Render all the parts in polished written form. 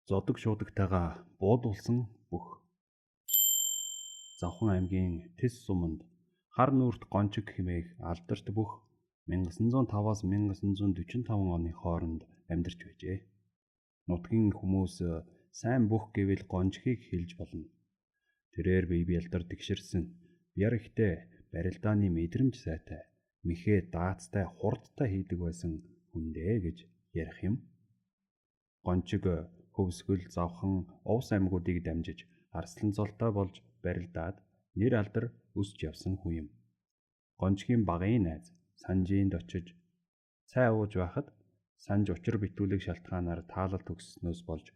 Зодог шуудагтайгаа буудулсан бүх. Завхан аймгийн Тэс суманд хар нүүрт гончиг хэмээх алдарт бүх 1905-аас 1945 оны хооронд амьдарч байжээ. Нутгийн хүмүүс сайн бүх гэвэл гончгийг хэлж болно. Тэрээр бие бялдар тэгшэрсэн, бяр ихтэй, барилдааны мэдрэмж сайтай, мэхээ даацтай, хурдтай хийдэг байсан хүндээ гэж ярих юм. Гончиг хөвсгөл завхан увс аймагуудыг дамжиж арслан золтой болж барилдаад нэр алдар өсч явсан хүн юм. Гончгийн багын найз Санжинд очиж цай ууж байхад Санж учир битүүлэг шалтгаанаар таалал төгссөнөөс болж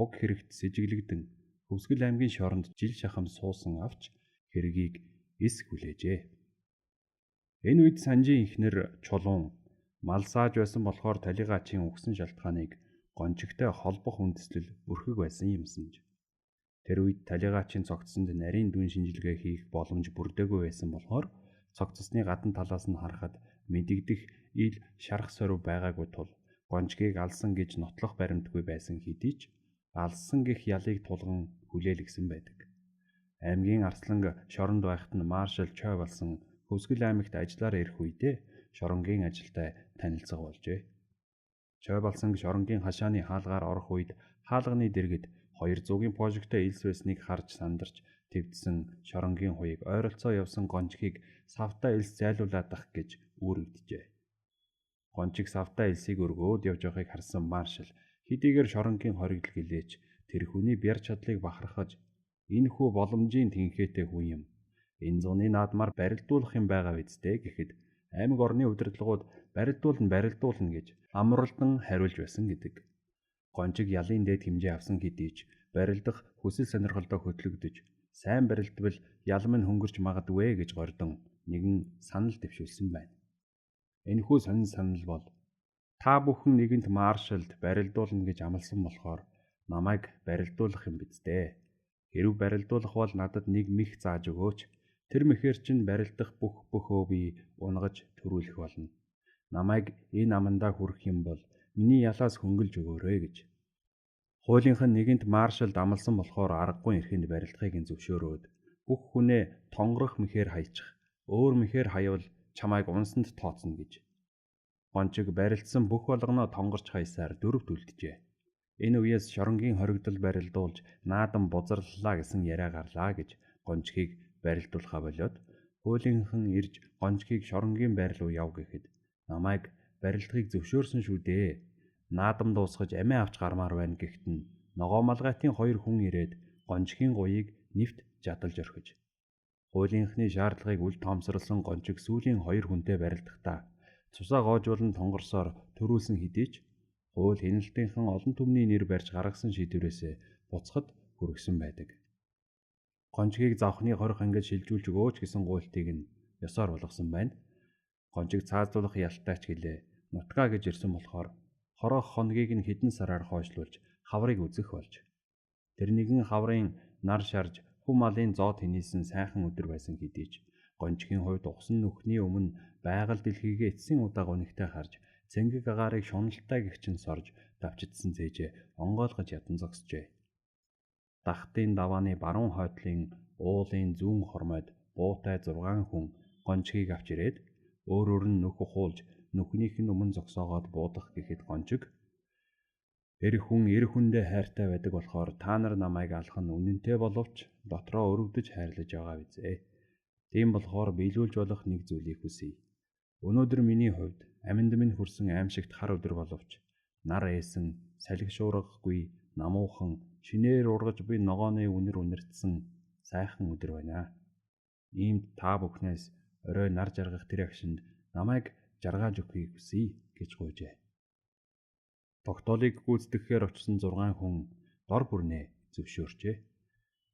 уг хэрэгт сэжиглэгдэн Хөвсгөл аймгийн шоронд жил шахам суусан авч хэргийг эс хүлээжээ. Энэ үед Санжийн эхнэр Чулуун малсааж байсан болохоор Талигаачийн өгсөн шалтгааныг гончигтой холбох үндэслэл өрхөг байсан юмсанж. Тэр үед Талигаачийн цогцсонд нарийн дүн шинжилгээ хийх боломж бүрдээгүй байсан болохоор цогцсны гадна талаас нь харахад мэдэгдэх ил шарах сорив байгаагүй тул гончгийг алсан гэж нотлох баримтгүй байсан хэдий ч алсан гэх ялыг тулган хүлээлгсэн байдаг. Аймгийн арсланг шоронд байхад нь маршал Чой болсон Хөвсгөл аймагт ажиллаар ирэх үедээ шоронгийн ажилтай танилцах болжээ. Чой болсон шоронгийн хашааны хаалгаар орох үед хаалганы дэргэд 200-ийн пожигтой илс байсныг харж сандарч твдсэн шоронгийн хуйг ойролцоо явсан гончгийг савтай илс зайлуулаад ах гэж үүрэгджээ. Гончиг савтай илсийг өргөөд явж байгааг харсан маршал хэдийгээр шоронгийн хоригдл гэлээч тэр хүний бяр чадлыг бахархаж энэ хүү боломжийн тэнхээтэй хүн юм. Энэ зуны наадмаар барилдуулах юм байгаа бидтэй гэхэд аймаг орны удирдлагууд барилдуулна гэж амралдан хариулж байсан гэдэг. Гончиг ялын дээд хэмжээ авсан хэдий ч барилдах хүсэл сонирхолдоо хөтлөгдөж сайн барилдвал ял минь хөнгөрч магадгүй гэж гордон нэгэн санал дэвшүүлсэн байна. Энэхүү сонин санал бол та бүхэн нэгэнт маршалд барилдуулна гэж амласан болохоор намайг барилдуулах юм бидтэй. Хэрв барилдуулах бол надад нэг мэх зааж өгөөч. Тэр мэхээр чинь барилдах бүхөө би унгаж төрүүлэх болно. Намайг энэ амандаа хүрэх юм бол миний ялаас хөнгөлж өгөөрэй гэж. Хуулийнх нь нэгэнт маршалд амласан болохоор аргагүй эрхэнд барилдахыг зөвшөөрөөд бүх хүнээ тонгорох мэхээр хаячих. Өөр мэхээр хаявал чамайг унсанд тооцно гэж. Гончиг барилдсан бүх болгоноо тонгорч хаясаар дөрөвт үлджээ. Энэ үеэс шоронгийн хоригдол барилдуулж наадам бузарлалаа гэсэн яриа гарлаа гэж гончгийг барилдуулахаа болоод хуулийнхан ирж гончгийг шоронгийн байр руу яв гэхэд намайг барилдахыг зөвшөөрсөн шүү дээ. Наадам дуусгаж амиа авч гармаар байна гэхэд нь ногоо малгайтын 2 хүн ирээд гончгийн гуйыг нэвт жадалж орхиж. Хуулийнхны шаардлагыг үл тоомсорлсон гончиг сүүлийн 2 хүнтэй барилдахдаа цусаа гоожуулан тонгорсоор төрүүлсэн хэдий ч хууль хяналтынхан олон түмний нэр барьж гаргасан шийдвэрээсээ буцахад хүргэсэн байдаг. Гончгийг завхны хорих ангид шилжүүлж өгөөч гэсэн гуйлтыг нь ёсоор болгосон байна. Гончиг цааздуулах ялтаач гэлээ нутгаа гэж ирсэн болохоор хороох хоногийг нь хэдэн сараар хойшлуулж хаврыг үзэх болж. Тэр нэгэн хаврын нар шарж хүм малын зоо тэнийсэн сайхан өдөр байсан хэдий ч гончгийн хувьд усан нүхний өмнө байгаль дэлхийгээ эцсийн удаа гонигтай харж цэнгэг агаарыг шуналтай гихчин сорж давчидсан цээжээ онгойлгож ядан зогсжээ. Дахтын давааны баруун хойдлын уулын зүүн хормойд буутай 6 хүн гончгийг авч ирээд өөрөөр нь нүх ухуулж нүхнийх нь өмнө зогсоогоод буудах гэхэд гончиг эр хүндээ хайртай байдаг болохоор та нар намайг алах нь үнэнтэй боловч дотроо өрөвдөж хайрлаж байгаа бизээ. Тийм болохоор биелүүлж болох нэг зүйлийг хүсье. Өнөөдөр миний хувьд аминд минь хүрсэн аимшигт хар өдөр боловч нар ээсэн, салхи шуургахгүй, намуухан, шинээр ургаж буй ногооны үнэр үнэртсэн сайхан өдөр байна. Иймд та бүхнээс орой нар жаргах тэр агшинд намайг жаргааж өгөхийг хүсье гэж гуйжээ. Тогтоолыг гүйцэтгэхээр очсон 6 хүн дор бүрнээ зөвшөөрчээ.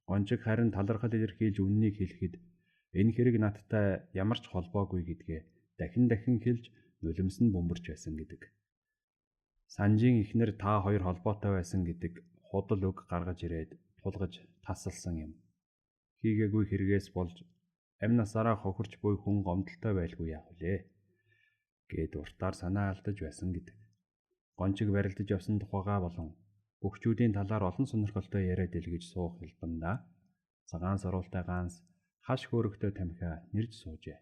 Гончиг харин талархал илэрхийлж үннийг хэлэхэд энэ хэрэг надтай ямар ч холбоогүй гэдгээ дахин хэлж нулимс нь бөмбөрч байсан гэдэг. Санжийн эхнэр та хоёр холбоотой байсан гэдэг худал үг гаргаж ирээд тулгаж тасалсан юм. Хийгээгүй хэрэгээс болж амь насаараа хохирч буй хүн гомдолтой байлгүй яах вүлээ гэд уртаар санаа алдаж байсан гэдэг. Гончиг барилдаж явсан тухайгаа болон Бөхчүүдийн талаар олон сонирхолтой яриад илгэж суух хэлбэндээ цагаан саруултай ганс хаш хөөрөгтэй тамхиа нэрж суужээ.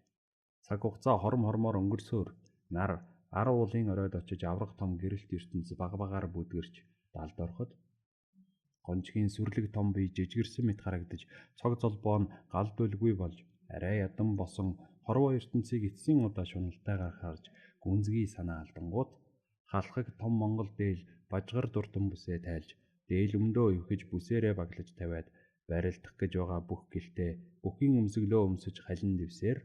Цаг хугацаа хором хормоор өнгөрсөөр нар 10 уулын оройд очиж аврах том гэрэлт ертөнц баг багаар бүдгэрч далд ороход гончгийн сүрлэг том бие жижигэрсэн мэт харагдаж цог золбоо нь галдуулгүй болж арай ядан босон хорвоо ертөнцийг эцсийн удаа шуналтайгаар харж гүнзгий санаа алдангууд халахыг том монгол дээл бажгар дуртан бүсээ тайлж дээл өмдөө өвхөж бүсээрээ баглаж тавиад барилдах гэж байгаа бүх гэлтэй бүхийн өмсгөлөө өмсөж халин дэвсээр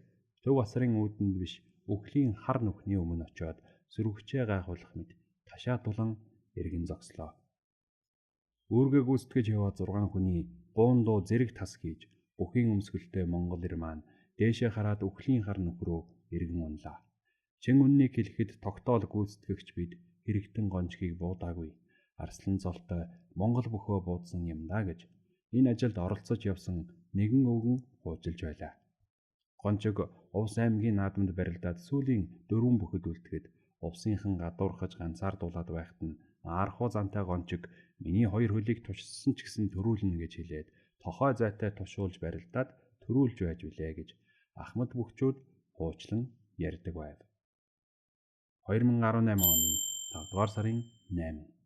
төв асрын үүдэнд биш үхлийн хар нүхний өмнө очиод сөрөгчээ гайхуулах мэт ташаа тулан эргэн зогслоо. Үүргээ гүйцэтгэж яваа 6 хүний буун дуу зэрэг тас хийж бүхийн өмсгөлтэй монгол ир маань дээшээ хараад үхлийн хар нүх рүү эргэн унлаа. Чин үннийг хэлэхэд тогтоол гүйцэтгэгч бид хэрэгтэн гончгийг буудаагүй. Арслан золтой монгол бөхөө буудсан юм даа гэж энэ ажилд оролцож явсан нэгэн өвгөн хуучилж байлаа. Гончиг Увс аймгийн наадамд барилдаад сүүлийн 4 бүхэд үлдэхэд увсынхан гадуурхаж ганцаардуулаад байхад нь архуу зантай гончиг миний 2 хөлийг тушсан ч гэсэн төрүүлнэ гэж хэлээд тохой зайтай тушуулж барилдаад төрүүлж байж билээ гэж Ахмад бөхчүүд хуучлан ярьдаг байв. 2018 оны 5 дугаар сарын 8